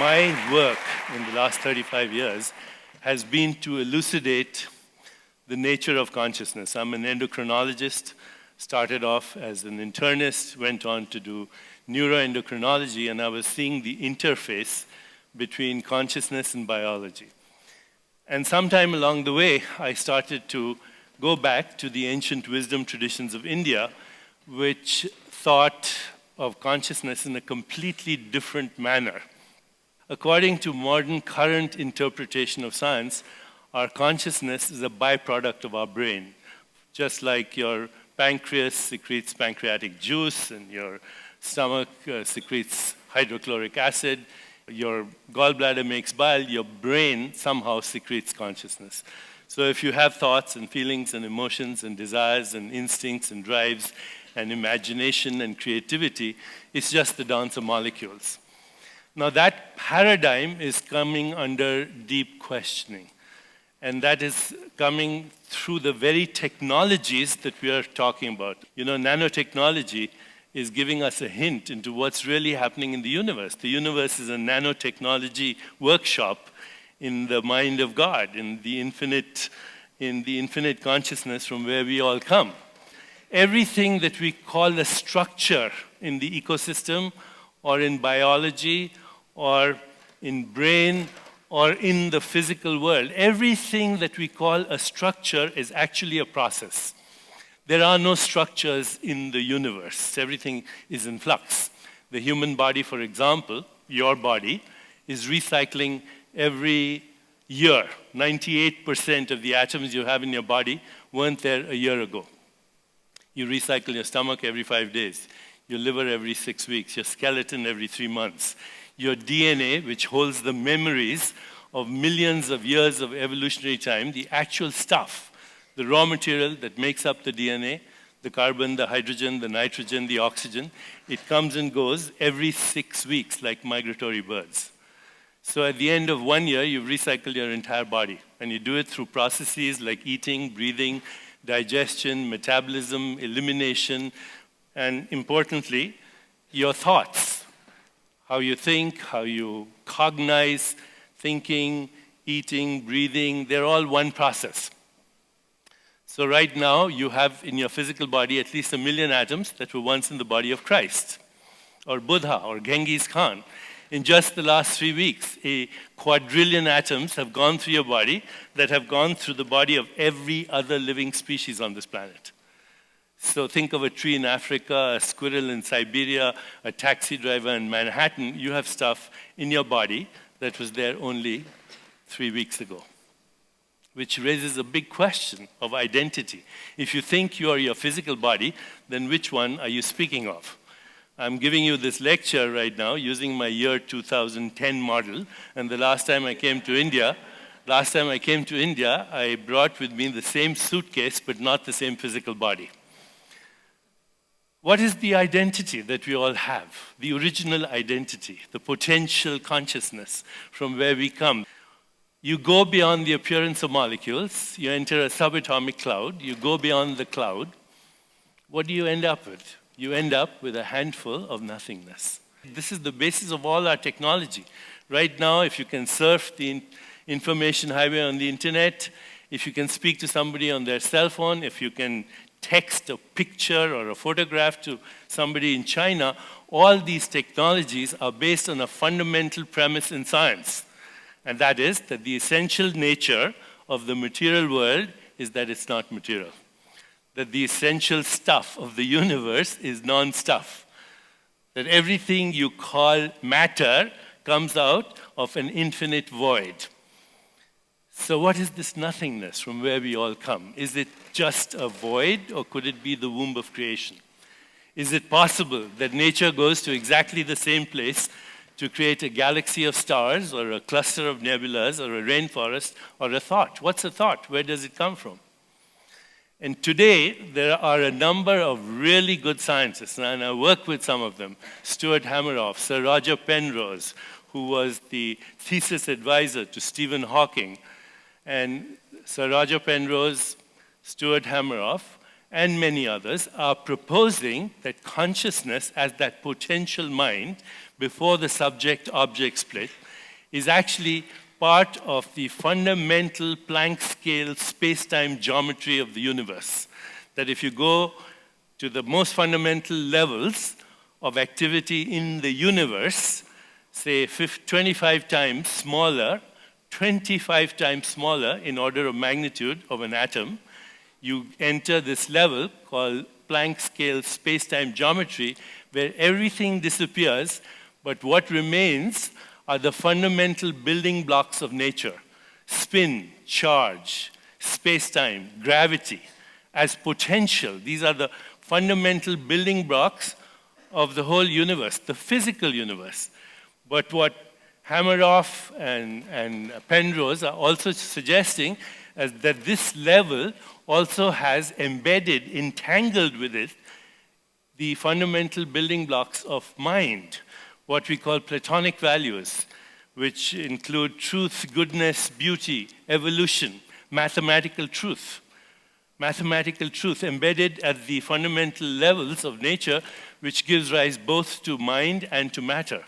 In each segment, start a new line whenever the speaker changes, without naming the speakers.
My work in the last 35 years has been to elucidate the nature of consciousness. I'm an endocrinologist, started off as an internist, went on to do neuroendocrinology, and I was seeing the interface between consciousness and biology. And sometime along the way, I started to go back to the ancient wisdom traditions of India, which thought of consciousness in a completely different manner. According to modern current interpretation of science, our consciousness is a byproduct of our brain. Just like your pancreas secretes pancreatic juice and your stomach secretes hydrochloric acid, your gallbladder makes bile, your brain somehow secretes consciousness. So if you have thoughts and feelings and emotions and desires and instincts and drives and imagination and creativity, it's just the dance of molecules. Now that paradigm is coming under deep questioning. And that is coming through the very technologies that we are talking about. You know, nanotechnology is giving us a hint into what's really happening in the universe. The universe is a nanotechnology workshop in the mind of God, in the infinite consciousness from where we all come. Everything that we call a structure in the ecosystem or in biology or in brain or in the physical world, everything that we call a structure is actually a process. There are no structures in the universe. Everything is in flux. The human body, for example, your body, is recycling every year. 98% of the atoms you have in your body weren't there a year ago. You recycle your stomach every 5 days, your liver every 6 weeks, your skeleton every 3 months. Your DNA, which holds the memories of millions of years of evolutionary time, the actual stuff, the raw material that makes up the DNA, the carbon, the hydrogen, the nitrogen, the oxygen, it comes and goes every 6 weeks like migratory birds. So at the end of 1 year, you've recycled your entire body. And you do it through processes like eating, breathing, digestion, metabolism, elimination, and importantly, your thoughts. How you think, how you cognize, thinking, eating, breathing, they're all one process. So right now, you have in your physical body at least 1 million atoms that were once in the body of Christ, or Buddha, or Genghis Khan. In just the last 3 weeks, a quadrillion atoms have gone through your body that have gone through the body of every other living species on this planet. So think of a tree in Africa, a squirrel in Siberia, a taxi driver in Manhattan. You have stuff in your body that was there only 3 weeks ago, which raises a big question of identity. If you think you are your physical body, then which one are you speaking of? I'm giving you this lecture right now using my year 2010 model, and the last time I came to India, I brought with me the same suitcase, but not the same physical body. What is the identity that we all have? The original identity, the potential consciousness from where we come. You go beyond the appearance of molecules, you enter a subatomic cloud, you go beyond the cloud. What do you end up with? You end up with a handful of nothingness. This is the basis of all our technology. Right now, if you can surf the information highway on the internet, if you can speak to somebody on their cell phone, if you can text a picture or a photograph to somebody in China, all these technologies are based on a fundamental premise in science. And that is that the essential nature of the material world is that it's not material. That the essential stuff of the universe is non-stuff. That everything you call matter comes out of an infinite void. So what is this nothingness from where we all come? Is it just a void, or could it be the womb of creation? Is it possible that nature goes to exactly the same place to create a galaxy of stars, or a cluster of nebulas, or a rainforest, or a thought? What's a thought? Where does it come from? And today, there are a number of really good scientists, and I work with some of them. Stuart Hameroff, Sir Roger Penrose, who was the thesis advisor to Stephen Hawking, and Sir Roger Penrose, Stuart Hameroff, and many others are proposing that consciousness as that potential mind before the subject-object split is actually part of the fundamental Planck scale space-time geometry of the universe. That if you go to the most fundamental levels of activity in the universe, say 25 times smaller, 25 times smaller in order of magnitude of an atom, you enter this level called Planck scale space-time geometry, where everything disappears, but what remains are the fundamental building blocks of nature: spin, charge, space-time, gravity, as potential. These are the fundamental building blocks of the whole universe, the physical universe. But what Hameroff and Penrose are also suggesting is that this level also has embedded, entangled with it, the fundamental building blocks of mind, what we call Platonic values, which include truth, goodness, beauty, evolution, mathematical truth. Mathematical truth embedded at the fundamental levels of nature, which gives rise both to mind and to matter.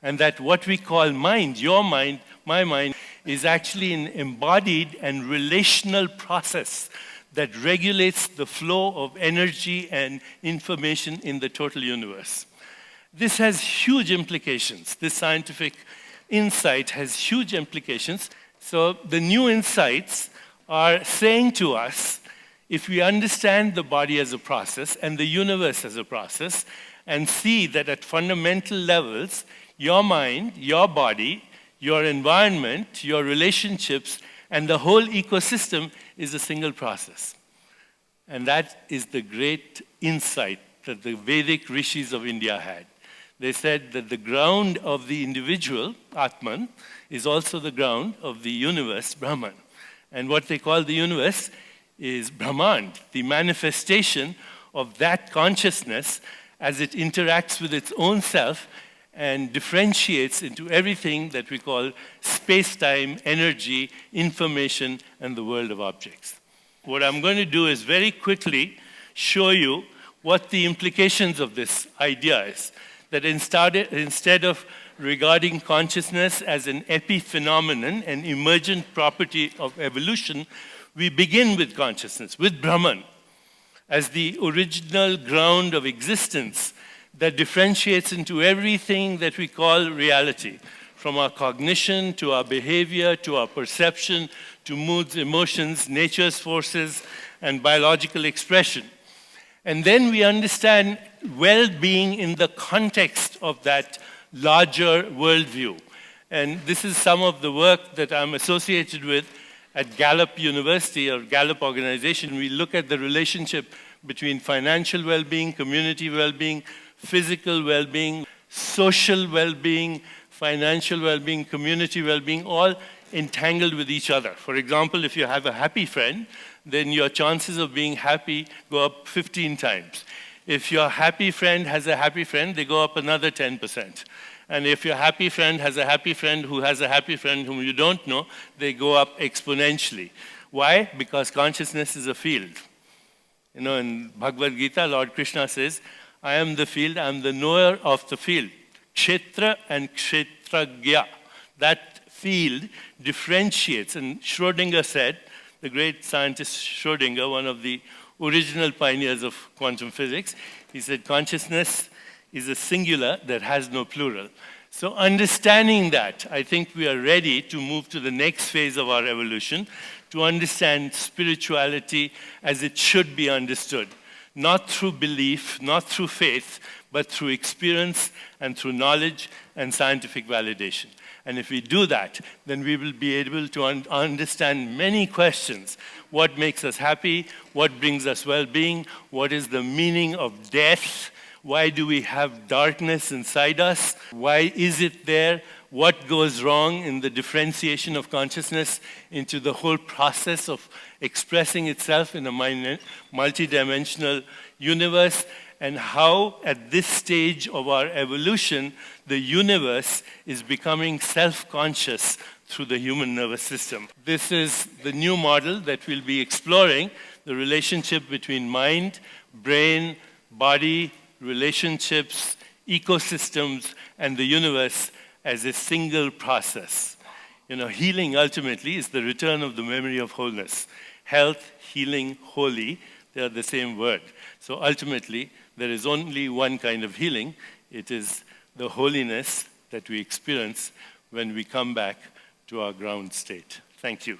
And that what we call mind, your mind, my mind, is actually an embodied and relational process that regulates the flow of energy and information in the total universe. This has huge implications. This scientific insight has huge implications. So the new insights are saying to us, if we understand the body as a process and the universe as a process, and see that at fundamental levels, your mind, your body, your environment, your relationships, and the whole ecosystem is a single process. And that is the great insight that the Vedic rishis of India had. They said that the ground of the individual, Atman, is also the ground of the universe, Brahman. And what they call the universe is Brahman, the manifestation of that consciousness as it interacts with its own self and differentiates into everything that we call space-time, energy, information, and the world of objects. What I'm going to do is very quickly show you what the implications of this idea is. That instead of regarding consciousness as an epiphenomenon, an emergent property of evolution, we begin with consciousness, with Brahman, as the original ground of existence that differentiates into everything that we call reality, from our cognition to our behavior to our perception to moods, emotions, nature's forces, and biological expression. And then we understand well-being in the context of that larger worldview. And this is some of the work that I'm associated with at Gallup University or Gallup organization. We look at the relationship between financial well-being, community well-being, physical well-being, social well-being, financial well-being, community well-being, all entangled with each other. For example, if you have a happy friend, then your chances of being happy go up 15 times. If your happy friend has a happy friend, they go up another 10%. And if your happy friend has a happy friend who has a happy friend whom you don't know, they go up exponentially. Why? Because consciousness is a field. You know, in Bhagavad Gita, Lord Krishna says, I am the field, I am the knower of the field. Kshetra and Kshetragya. That field differentiates. And Schrödinger said, the great scientist Schrödinger, one of the original pioneers of quantum physics, he said consciousness is a singular that has no plural. So understanding that, I think we are ready to move to the next phase of our evolution, to understand spirituality as it should be understood. Not through belief, not through faith, but through experience and through knowledge and scientific validation. And if we do that, then we will be able to understand many questions. What makes us happy? What brings us well-being? What is the meaning of death? Why do we have darkness inside us? Why is it there? What goes wrong in the differentiation of consciousness into the whole process of expressing itself in a multidimensional universe? And how, at this stage of our evolution, the universe is becoming self-conscious through the human nervous system. This is the new model that we'll be exploring, the relationship between mind, brain, body, relationships, ecosystems, and the universe as a single process. Healing ultimately is the return of the memory of wholeness. Health, healing, holy, they are the same word. So ultimately, there is only one kind of healing. It is the holiness that we experience when we come back to our ground state. Thank you.